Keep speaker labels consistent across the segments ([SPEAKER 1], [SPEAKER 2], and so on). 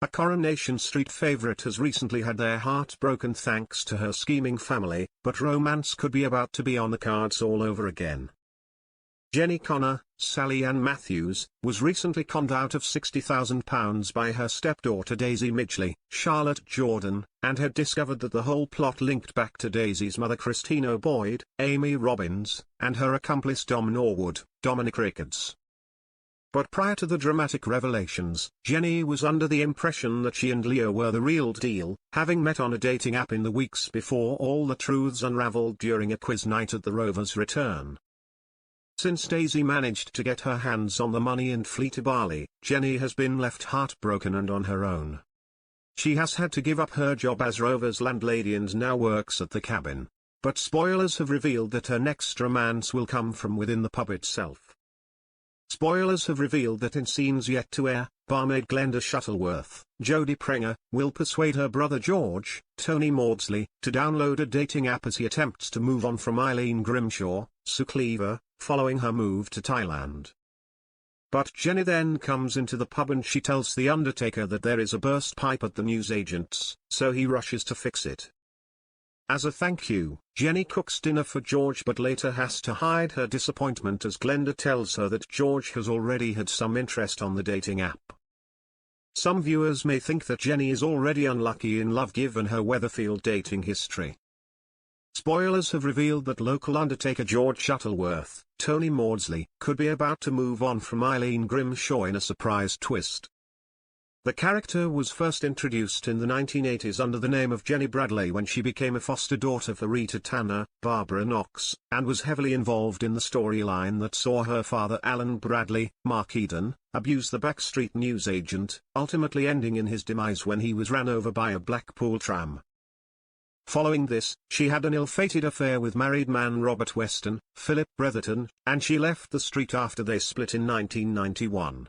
[SPEAKER 1] A Coronation Street favorite has recently had their heart broken thanks to her scheming family, but romance could be about to be on the cards all over again. Jenny Connor, Sally Ann Matthews, was recently conned out of £60,000 by her stepdaughter Daisy Midgley, Charlotte Jordan, and had discovered that the whole plot linked back to Daisy's mother Christina Boyd, Amy Robbins, and her accomplice Dom Norwood, Dominic Rickards. But prior to the dramatic revelations, Jenny was under the impression that she and Leo were the real deal, having met on a dating app in the weeks before all the truths unraveled during a quiz night at the Rovers' return. Since Daisy managed to get her hands on the money and flee to Bali, Jenny has been left heartbroken and on her own. She has had to give up her job as Rovers landlady and now works at the cabin. But spoilers have revealed that her next romance will come from within the pub itself. Spoilers have revealed that in scenes yet to air, barmaid Glenda Shuttleworth, Jodie Prenger, will persuade her brother George, Tony Maudsley, to download a dating app as he attempts to move on from Eileen Grimshaw, Sue Cleaver, following her move to Thailand. But Jenny then comes into the pub and she tells the undertaker that there is a burst pipe at the newsagent's, so he rushes to fix it. As a thank you, Jenny cooks dinner for George but later has to hide her disappointment as Glenda tells her that George has already had some interest on the dating app. Some viewers may think that Jenny is already unlucky in love given her Weatherfield dating history. Spoilers have revealed that local undertaker George Shuttleworth, Tony Maudsley, could be about to move on from Eileen Grimshaw in a surprise twist. The character was first introduced in the 1980s under the name of Jenny Bradley when she became a foster daughter for Rita Tanner, Barbara Knox, and was heavily involved in the storyline that saw her father Alan Bradley, Mark Eden, abuse the backstreet newsagent, ultimately ending in his demise when he was ran over by a Blackpool tram. Following this, she had an ill-fated affair with married man Robert Weston, Philip Bretherton, and she left the street after they split in 1991.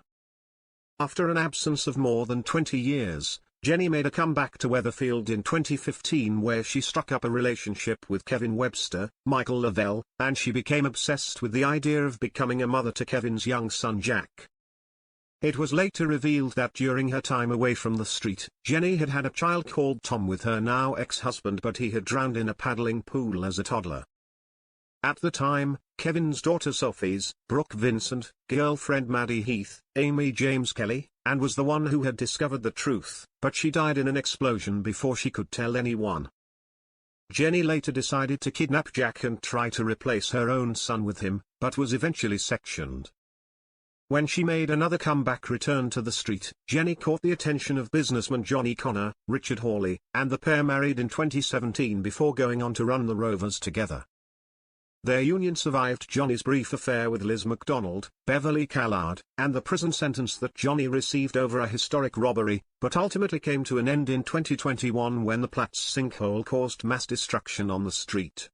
[SPEAKER 1] After an absence of more than 20 years, Jenny made a comeback to Weatherfield in 2015 where she struck up a relationship with Kevin Webster, Michael Lavelle, and she became obsessed with the idea of becoming a mother to Kevin's young son Jack. It was later revealed that during her time away from the street, Jenny had had a child called Tom with her now ex-husband, but he had drowned in a paddling pool as a toddler. At the time, Kevin's daughter Sophie's, Brooke Vincent, girlfriend Maddie Heath, Amy James Kelly, and was the one who had discovered the truth, but she died in an explosion before she could tell anyone. Jenny later decided to kidnap Jack and try to replace her own son with him, but was eventually sectioned. When she made another comeback return to the street, Jenny caught the attention of businessman Johnny Connor, Richard Hawley, and the pair married in 2017 before going on to run the Rovers together. Their union survived Johnny's brief affair with Liz MacDonald, Beverly Callard, and the prison sentence that Johnny received over a historic robbery, but ultimately came to an end in 2021 when the Platts sinkhole caused mass destruction on the street.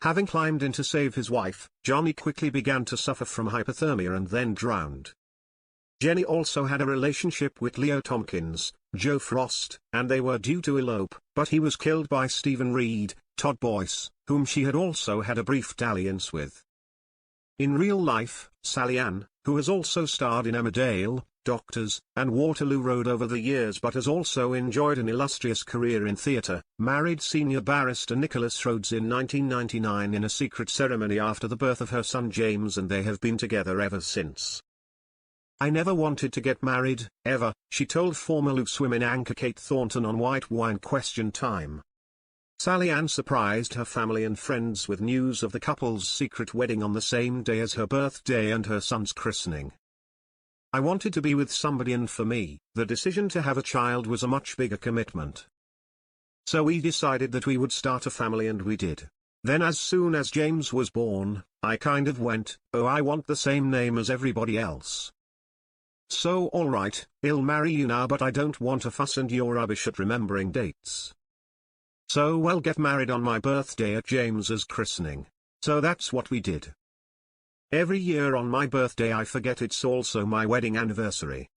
[SPEAKER 1] Having climbed in to save his wife, Johnny quickly began to suffer from hypothermia and then drowned. Jenny also had a relationship with Leo Tompkins, Joe Frost, and they were due to elope, but he was killed by Stephen Reed, Todd Boyce, whom she had also had a brief dalliance with. In real life, Sally Ann, who has also starred in Emmerdale, Doctors, and Waterloo Road over the years but has also enjoyed an illustrious career in theatre, married senior barrister Nicholas Rhodes in 1999 in a secret ceremony after the birth of her son James, and they have been together ever since. "I never wanted to get married, ever," she told former Loose Women anchor Kate Thornton on White Wine Question Time. Sally Ann surprised her family and friends with news of the couple's secret wedding on the same day as her birthday and her son's christening. "I wanted to be with somebody, and for me, the decision to have a child was a much bigger commitment. So we decided that we would start a family, and we did. Then as soon as James was born, I kind of went, oh, I want the same name as everybody else. So alright, I'll marry you now, but I don't want a fuss and you're rubbish at remembering dates. So we'll get married on my birthday at James's christening." So that's what we did. Every year on my birthday I forget it's also my wedding anniversary.